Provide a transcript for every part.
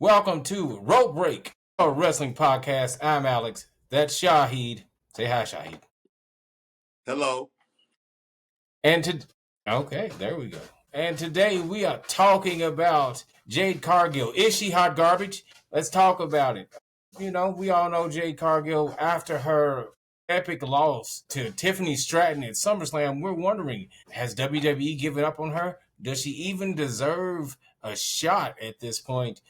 Welcome to Rope Break, a wrestling podcast. I'm Alex. That's Shahid. Say hi, Shahid. Hello. Okay, there we go. And today we are talking about Jade Cargill. Is she hot garbage? Let's talk about it. We all know Jade Cargill after her epic loss to Tiffany Stratton at SummerSlam. We're wondering, has WWE given up on her? Does she even deserve a shot at this point?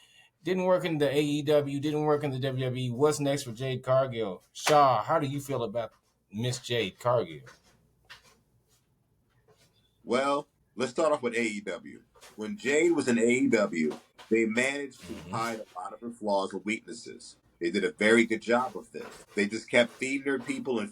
Didn't work in the AEW, didn't work in the WWE. What's next for Jade Cargill? Shaw, how do you feel about Miss Jade Cargill? Well, let's start off with AEW. When Jade was in AEW, they managed to hide a lot of her flaws and weaknesses. They did a very good job of this. They just kept feeding her people, and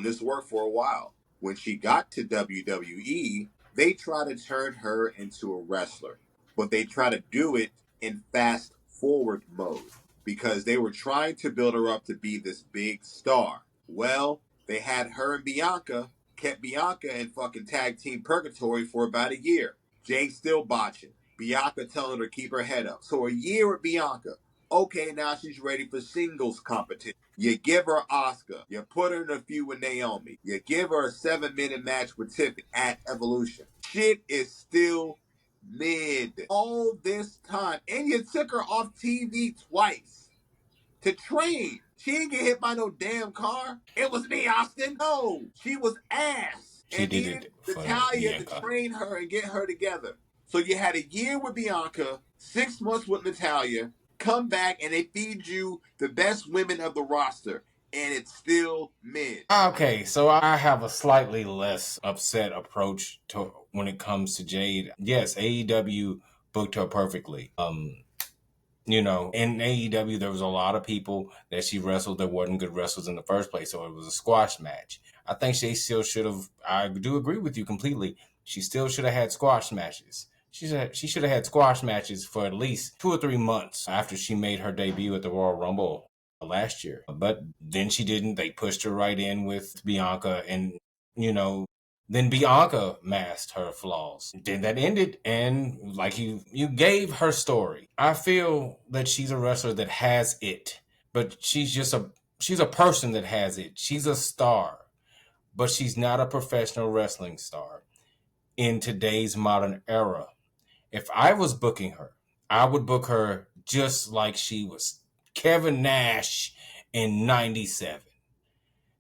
this worked for a while. When she got to WWE, they tried to turn her into a wrestler, but they tried to do it in fast forward mode because they were trying to build her up to be this big star. Well, they had her and Bianca, kept Bianca in fucking tag team purgatory for about a year. Jade still botching. Bianca telling her to keep her head up. So a year with Bianca. Okay, now she's ready for singles competition. You give her Asuka. You put her in a feud with Naomi. You give her a 7-minute match with Tiffany at Evolution. Shit is still mid. All this time. And you took her off TV twice to train. She didn't get hit by no damn car. It was me, Austin. No, she was ass. She and did needed it for Natalya Bianca. to train her and get her together. So you had a year with Bianca, 6 months with Natalya, come back and they feed you the best women of the roster, and it's still mid. Okay, so I have a slightly less upset approach to when it comes to Jade. Yes, AEW booked her perfectly. In AEW, there was a lot of people that she wrestled that wasn't good wrestlers in the first place, so it was a squash match. I think she still should have. I do agree with you completely. She still should have had squash matches. She should have had squash matches for at least 2 or 3 months after she made her debut at the Royal Rumble last year. But then she didn't. They pushed her right in with Bianca, and then Bianca masked her flaws. Then that ended, and like you gave her story. I feel that she's a wrestler that has it, but she's a person that has it. She's a star, but she's not a professional wrestling star in today's modern era. If I was booking her, I would book her just like she was Kevin Nash in 97,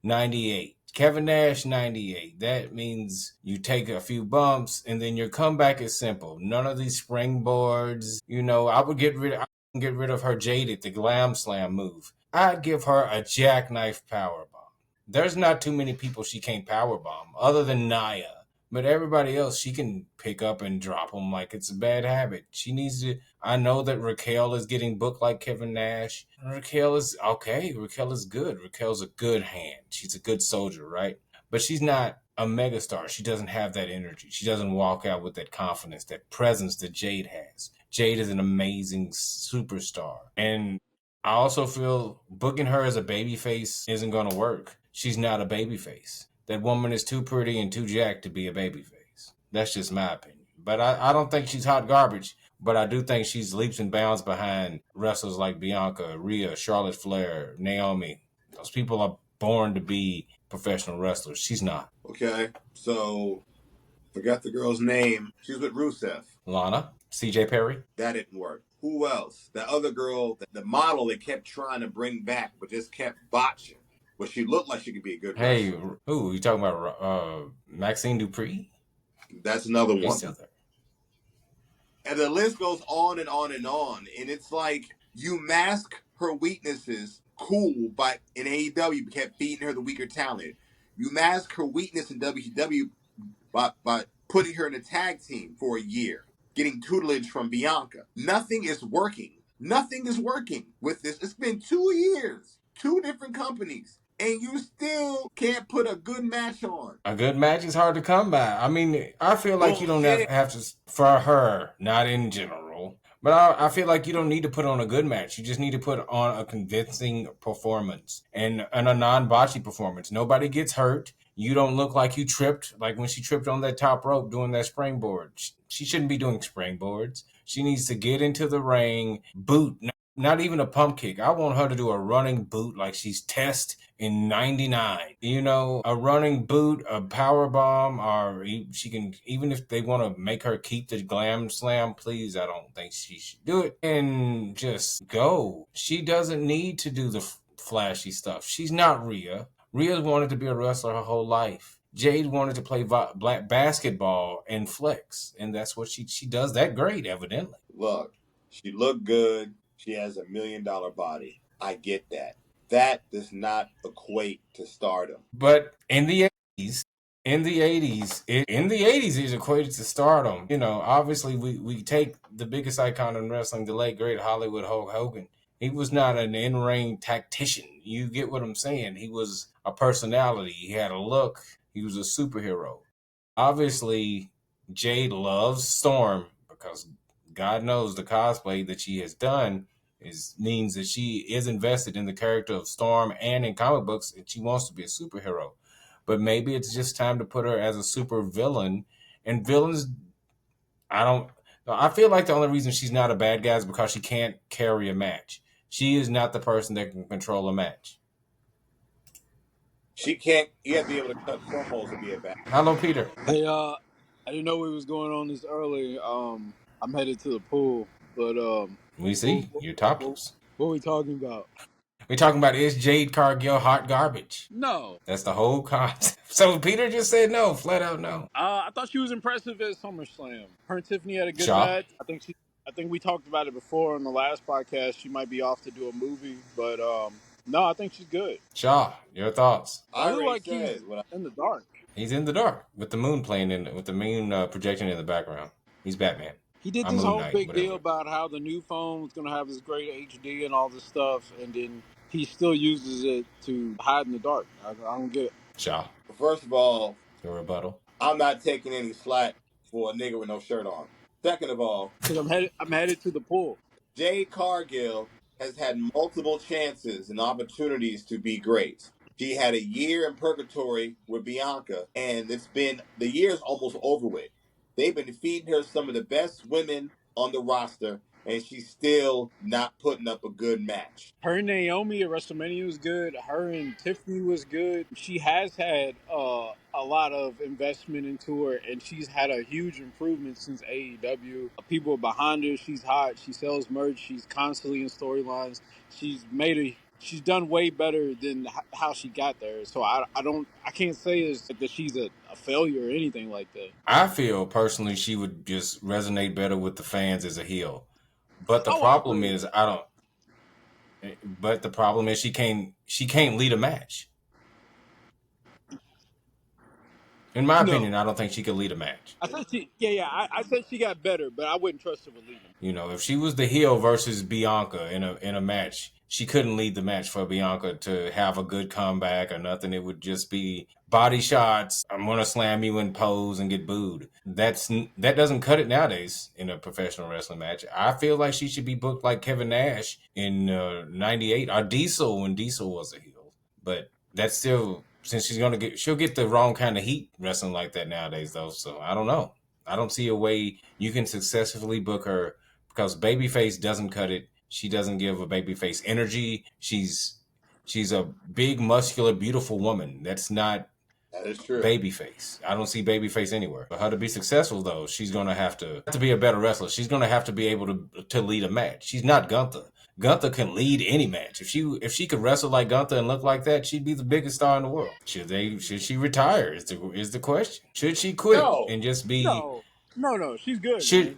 98. Kevin Nash, 98. That means you take a few bumps and then your comeback is simple. None of these springboards. I would get rid of her Jaded, the glam slam move. I'd give her a jackknife powerbomb. There's not too many people she can't powerbomb other than Nia. But everybody else, she can pick up and drop them like it's a bad habit. She needs to. I know that Raquel is getting booked like Kevin Nash. Raquel is okay. Raquel is good. Raquel's a good hand. She's a good soldier, right? But she's not a megastar. She doesn't have that energy. She doesn't walk out with that confidence, that presence that Jade has. Jade is an amazing superstar. And I also feel booking her as a babyface isn't going to work. She's not a babyface. That woman is too pretty and too jacked to be a babyface. That's just my opinion. But I don't think she's hot garbage. But I do think she's leaps and bounds behind wrestlers like Bianca, Rhea, Charlotte Flair, Naomi. Those people are born to be professional wrestlers. She's not. Okay, so forgot the girl's name. She's with Rusev. Lana, CJ Perry. That didn't work. Who else? The other girl, the model they kept trying to bring back, but just kept botching. But she looked like she could be a good Hey, wrestler. who you talking about? Maxine Dupree? That's another She's one. still there. And the list goes on and on and on. And it's like you mask her weaknesses, cool, but in AEW you kept feeding her the weaker talent. You mask her weakness in WCW by putting her in a tag team for a year, getting tutelage from Bianca. Nothing is working. Nothing is working with this. It's been 2 years, 2 different companies, and you still can't put a good match on. A good match is hard to come by. I mean, I feel like you don't have to, for her, not in general, but I feel like you don't need to put on a good match. You just need to put on a convincing performance and a non-botchy performance. Nobody gets hurt. You don't look like you tripped, like when she tripped on that top rope doing that springboard. She shouldn't be doing springboards. She needs to get into the ring, boot, not even a pump kick. I want her to do a running boot like she's Test in '99. You know, a running boot, a power bomb, or she can, even if they want to make her keep the glam slam, please, I don't think she should do it. And just go. She doesn't need to do the flashy stuff. She's not Rhea. Rhea wanted to be a wrestler her whole life. Jade wanted to play black basketball and flex, and that's what she does that great, evidently. Look, she looked good. She has $1 million body. I get that. That does not equate to stardom. But in the 80s, it equated to stardom. You know, obviously we take the biggest icon in wrestling, the late great Hollywood Hulk Hogan. He was not an in-ring tactician. You get what I'm saying? He was a personality. He had a look. He was a superhero. Obviously, Jade loves Storm because God knows the cosplay that she has done means that she is invested in the character of Storm and in comic books, and she wants to be a superhero. But maybe it's just time to put her as a super villain. And villains, I don't. I feel like the only reason she's not a bad guy is because she can't carry a match. She is not the person that can control a match. She can't. You have to be able to cut promos to be a bad. Hello, Peter. Hey, I didn't know we was going on this early. I'm headed to the pool, but We what, see what, you're what, topless. what we talking about? We're talking about, is Jade Cargill hot garbage? No, That's the whole concept. So Peter just said no, flat out no. I thought she was impressive at SummerSlam. Her and Tiffany had a good Shaw, match. I think we talked about it before on the last podcast. She might be off to do a movie, but no, I think she's good. Shaw, your thoughts? I It looked already like he's said what. in the dark. He's in the dark with the moon playing with the moon projecting in the background. He's Batman. He did I'm this Moon whole Knight, big deal whatever. about how the new phone was going to have this great HD and all this stuff, and then he still uses it to hide in the dark. I don't get it. Shaw, First of all, your rebuttal. I'm not taking any slack for a nigga with no shirt on. Second of all, Because I'm headed to the pool. Jade Cargill has had multiple chances and opportunities to be great. She had a year in purgatory with Bianca, and the year's almost over with. They've been feeding her some of the best women on the roster, and she's still not putting up a good match. Her and Naomi at WrestleMania was good. Her and Tiffany was good. She has had a lot of investment into her, and she's had a huge improvement since AEW. People are behind her. She's hot. She sells merch. She's constantly in storylines. She's done way better than how she got there. So I can't say it's like that she's a failure or anything like that. I feel personally she would just resonate better with the fans as a heel. But the Oh, I problem agree. is I don't. But the problem is she can't lead a match. In my No, opinion, I don't think she could lead a match. I said I said she got better, but I wouldn't trust her with leading. You know, if she was the heel versus Bianca in a match, she couldn't lead the match for Bianca to have a good comeback or nothing. It would just be body shots. I'm gonna slam you in pose and get booed. That doesn't cut it nowadays in a professional wrestling match. I feel like she should be booked like Kevin Nash in '98 or Diesel when Diesel was a heel. But that's still, since she'll get the wrong kind of heat wrestling like that nowadays though. So I don't know. I don't see a way you can successfully book her because babyface doesn't cut it. She doesn't give a babyface energy. She's a big, muscular, beautiful woman. That's not That is true. babyface. I don't see babyface anywhere. For her to be successful, though, she's gonna have to be a better wrestler. She's gonna have to be able to lead a match. She's not Gunther. Gunther can lead any match. If she could wrestle like Gunther and look like that, she'd be the biggest star in the world. Should she retire? Is the question? Should she quit No, and just be? No. She's good, Should man.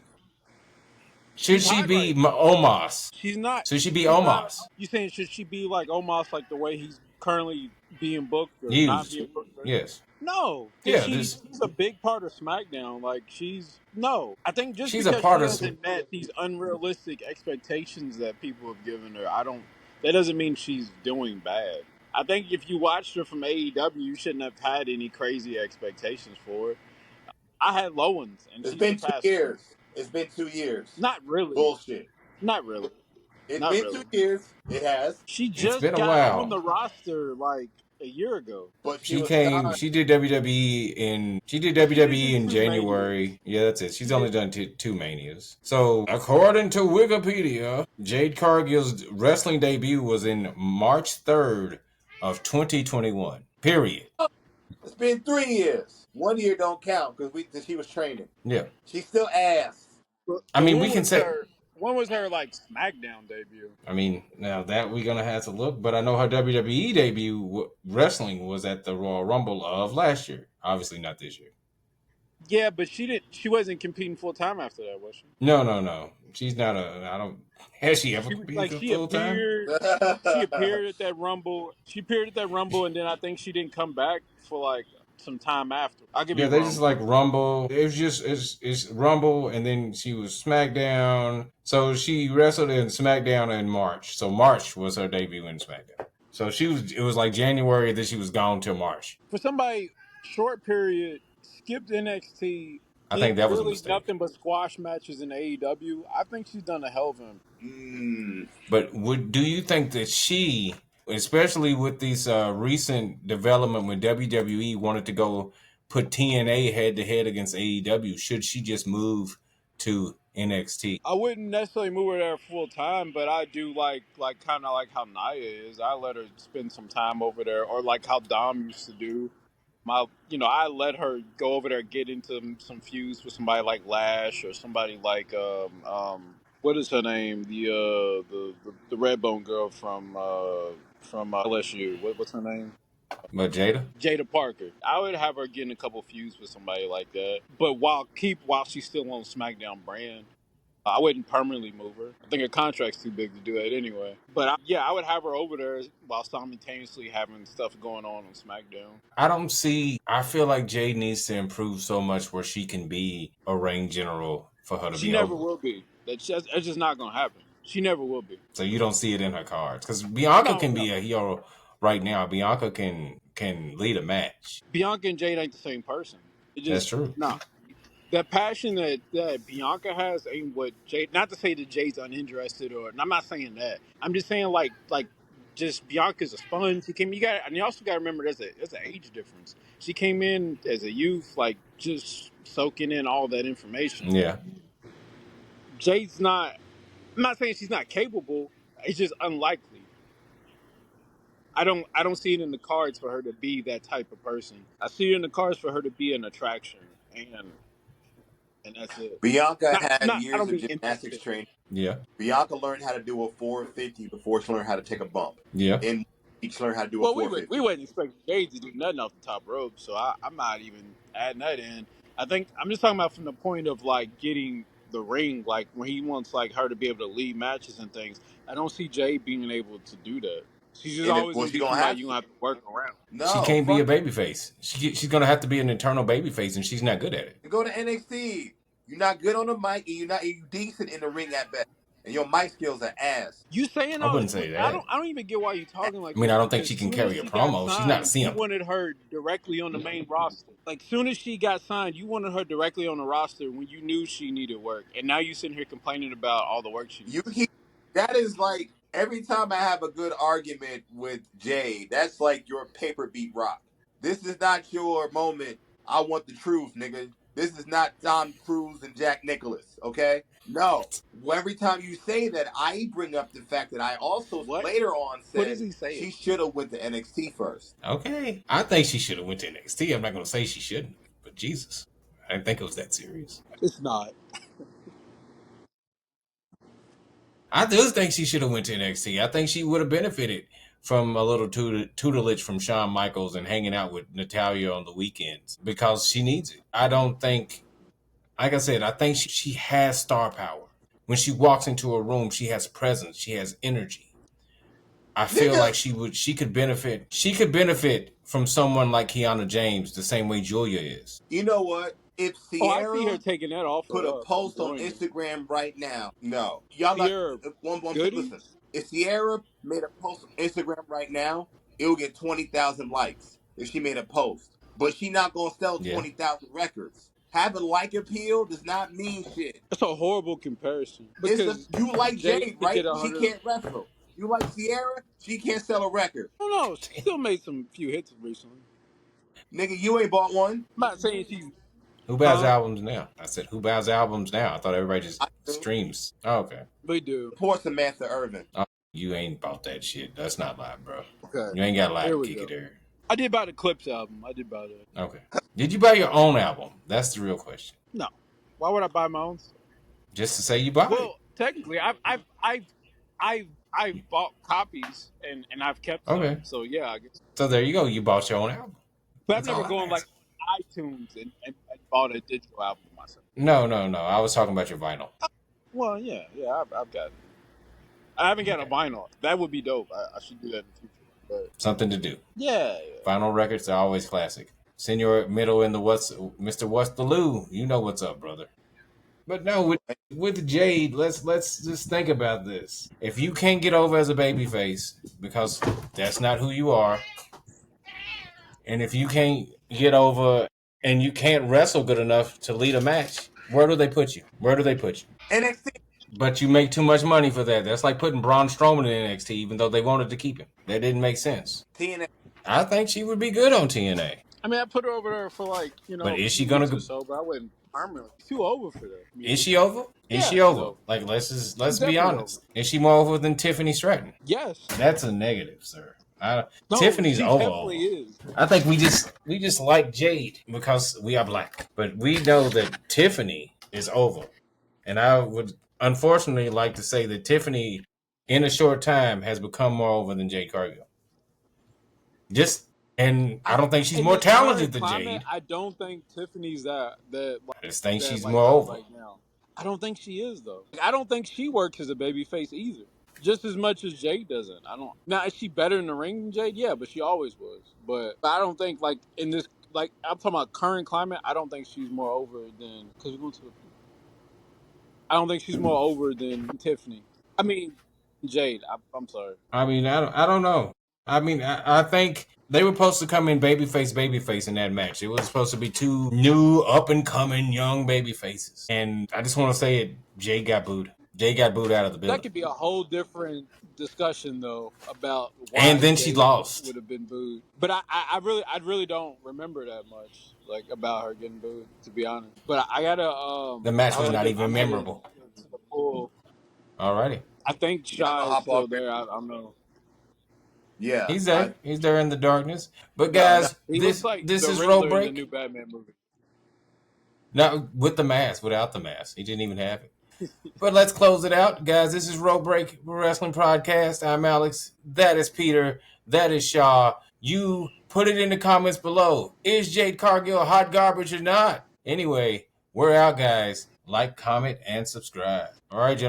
should She's she hot be right now. Omos? She's not. Should she be She's not. Omos? You saying should she be like almost like the way he's currently being booked or not Used. being booked? Right? Yes. No, because Yeah. This. she's a big part of SmackDown. Like she's no. I think just She's a because part she of. hasn't met these unrealistic expectations that people have given her, I don't. That doesn't mean she's doing bad. I think if you watched her from AEW, you shouldn't have had any crazy expectations for her. I had low ones, and it's she been two surpassed them. years. It's been 2 years. Not really. Bullshit. Not really. It's Not been two really. years. It has. She It's just been a got on while. the roster like a year ago. but she She was came. signed. She did WWE in. She did She did do WWE in 2 Manias. January. Yeah, that's it. She She's only did. done two manias. So, according to Wikipedia, Jade Cargill's wrestling debut was in March 3rd of 2021. Period. It's been 3 years. 1 year don't count because she was training. Yeah. She's still ass. I But mean, we can say. when was her like SmackDown debut? I mean, now that we're gonna have to look, but I know her WWE debut wrestling was at the Royal Rumble of last year. Obviously, not this year. Yeah, but she wasn't competing full time after that, was she? No, no, no. She's not a. I don't. Has she ever She was like competed full time? she appeared at that Rumble. She appeared at that Rumble, and then I think she didn't come back for like some time after. I could be Yeah, they wrong just like though. Rumble. It was just it's Rumble, and then she was SmackDown. So she wrestled in SmackDown in March. So March was her debut in SmackDown. So she was. It was like January that she was gone till March. For somebody short period skipped NXT, I think did that was a really mistake. nothing but squash matches in AEW. I think she's done a hell of a. Mm. But would do you think that she, especially with these recent development when WWE wanted to go put TNA head to head against AEW, should she just move to NXT? I wouldn't necessarily move her there full time, but I do like kind of like how Naya is. I let her spend some time over there, or like how Dom used to do. I let her go over there, get into some feuds with somebody like Lash or somebody like what is her name? The Redbone girl from LSU. What's her name? But Jada, Jada Parker. I would have her get in a couple feuds with somebody like that, but while she's still on SmackDown brand. I wouldn't permanently move her. I think her contract's too big to do that anyway. But yeah, I would have her over there while simultaneously having stuff going on SmackDown. I don't see. I feel like Jade needs to improve so much where she can be a ring general for her to She be never over. will be. That's just not gonna happen. She never will be. So you don't see it in her cards because Bianca No, can no. be a hero right now. Bianca can lead a match. Bianca and Jade ain't the same person. It That's just true. no. That passion that Bianca has ain't what Jade. Not to say that Jade's uninterested, or and I'm not saying that. I'm just saying like just Bianca's a sponge. She came. And you also got to remember there's an age difference. She came in as a youth, like just soaking in all that information. Yeah. Jade's not. I'm not saying she's not capable. It's just unlikely. I don't see it in the cards for her to be that type of person. I see it in the cards for her to be an attraction, and that's it. Bianca Not had not. I years don't of mean gymnastics interested. training. Yeah. Bianca learned how to do a 450 before she learned how to take a bump. Yeah. In each learned how to do a Well, we 450. wouldn't expect Jade to do nothing off the top rope, so I'm not even adding that in. I think I'm just talking about from the point of like getting the ring, like when he wants like her to be able to lead matches and things. I don't see Jade being able to do that. She's just always Well, gonna she be gonna somebody have you to. gonna have to work around. She No, can't be a fuck that. babyface. She's gonna have to be an internal babyface, and she's not good at it. You go to NXT. You're not good on the mic, and you decent in the ring at best, and your mic skills are ass. You saying I all wouldn't say I that. don't even get why you talking like I mean, this I don't think because she can soon as carry a she got promo. She's not signed, you CM. wanted her directly on the main roster. Like soon as she got signed, you wanted her directly on the roster when you knew she needed work, and now you sitting here complaining about all the work she You needs. keep that is like every time I have a good argument with Jay, that's like your paper beat rock. This is not your moment. I want the truth, nigga. This is not Tom Cruise and Jack Nicholas, okay? No. Every time you say that, I bring up the fact that I also What? later on What is said he saying? she should have went to NXT first. Okay, I think she should have went to NXT. I'm not gonna say she shouldn't, but Jesus, I didn't think it was that serious. It's not. I do think she should have went to NXT. I think she would have benefited from a little tutelage from Shawn Michaels and hanging out with Natalia on the weekends because she needs it. I don't think, like I said, I think she has star power. When she walks into a room, she has presence, she has energy. I feel Nigga, like she could benefit from someone like Kiana James the same way Julia is. you know what? If Oh, I see her Sierra taking that off put a of post on doing it. Instagram right now. No, y'all not. Sierra Goody. Listen, if Sierra made a post on Instagram right now, it will get 20,000 likes if she made a post. But she not gonna sell Yeah. 20,000 records. Having like appeal does not mean shit. That's a horrible comparison It's a because you like Jade Jade, could get right? a She hundred. can't wrestle. You like Sierra? She can't sell a record. I don't know. She still made some few hits recently. Nigga, you ain't bought one. I'm not saying she's, Who buys huh? albums now? I said, who buys albums now? I thought everybody just I do. streams. Oh, okay. We do. Poor Samantha Irvin. Oh, you ain't bought that shit. That's not live, bro. Okay. You ain't got a lot Here to we kick go. it there. I did buy the Clips album. I did buy that. Okay. Did you buy your own album? That's the real question. No. Why would I buy my own stuff? Just to say you bought it. Well, technically, I've bought copies and I've kept some. Okay. So yeah, I guess. So there you go. You bought your own album. But I've That's all never I'm gone like asking. iTunes and bought a digital album myself. No. I was talking about your vinyl. Well, yeah, I've got. I haven't got a Okay. vinyl. That would be dope. I should do that in the future. But Something to do. yeah. Vinyl records are always classic. Senor Middle in the what's Mr. What's the Lou? You know what's up, brother. But no, with Jade, let's just think about this. If you can't get over as a babyface because that's not who you are, and if you can't get over and you can't wrestle good enough to lead a match, where do they put you? Where do they put you? NXT. But you make too much money for that. That's like putting Braun Strowman in NXT, even though they wanted to keep him. That didn't make sense. TNA. I think she would be good on TNA. I mean, I put her over there for But a is she few gonna weeks or go? so, but I wouldn't permanently. She's too over for that. I mean, Is she over? Is yeah, she she's over? over. Like let's She's be definitely honest. Is she more over than Tiffany Stratton? Yes. That's a negative, sir. No, Tiffany's she over. definitely is. I think we just like Jade because we are black, but we know that Tiffany is over, and I would unfortunately like to say that Tiffany, in a short time, has become more over than Jade Cargill. And I don't think she's In more this current talented than climate, Jade. I don't think Tiffany's I just think that she's like more up over. right now. I don't think she is though. I don't think she works as a babyface either. Just as much as Jade doesn't. I don't. Now is she better in the ring than Jade? Yeah, but she always was. But I don't think like in this like I'm talking about current climate. I don't think she's more over than because we're going to. I don't think she's more over than Tiffany. I mean Jade. I'm sorry. I mean, I don't know. I mean, I think they were supposed to come in babyface in that match. It was supposed to be two new, up and coming young baby faces. And I just want to say it, Jay got booed. Jay got booed out of the That building. could be a whole different discussion though about And why then she Jade lost. would have been booed. But I really don't remember that much like about her getting booed to be honest. But I gotta The match was not even memorable. To the pool. Alrighty. I think Yeah, I'm Shy gonna is hop still off here. there. I don't know. Yeah, He's there. He's there in the darkness. But no, guys, He looks like this the is Road Riddler in the Break. new Batman movie. Not with the mask, without the mask. He didn't even have it. But let's close it out. Guys, this is Road Break Wrestling Podcast. I'm Alex. That is Peter. That is Shaw. You put it in the comments below. Is Jade Cargill hot garbage or not? Anyway, we're out, guys. Like, comment, and subscribe. All right, gentlemen.